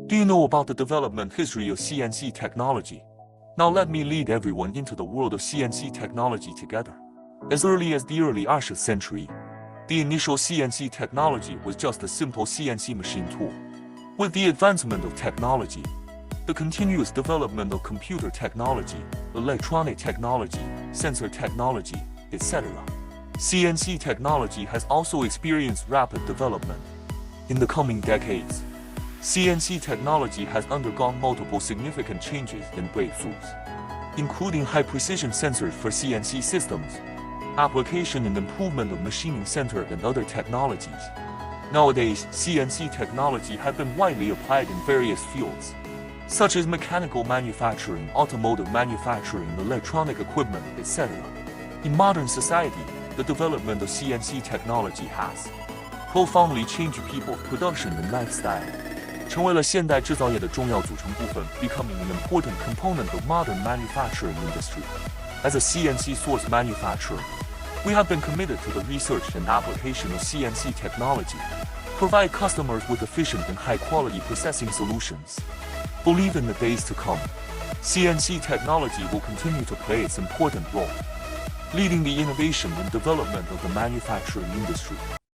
Do you know about the development history of CNC technology? Now let me lead everyone into the world of CNC technology together. As early as the early 20th century, the initial CNC technology was just a simple CNC machine tool. With the advancement of technology, the continuous development of computer technology, electronic technology, sensor technology, etc., CNC technology has also experienced rapid development. In the coming decades, CNC technology has undergone multiple significant changes and breakthroughs, including high-precision sensors for CNC systems, application and improvement of machining center and other technologies. Nowadays, CNC technology has been widely applied in various fields, such as mechanical manufacturing, automotive manufacturing, electronic equipment, etc. In modern society, the development of CNC technology has profoundly changed people's production and lifestyle, 成为了现代制造业的重要组成部分 becoming an important component of modern manufacturing industry. As a CNC source manufacturer, we have been committed to the research and application of CNC technology, provide customers with efficient and high-quality processing solutions. Believe in the days to come, CNC technology will continue to play its important role, leading the innovation and development of the manufacturing industry.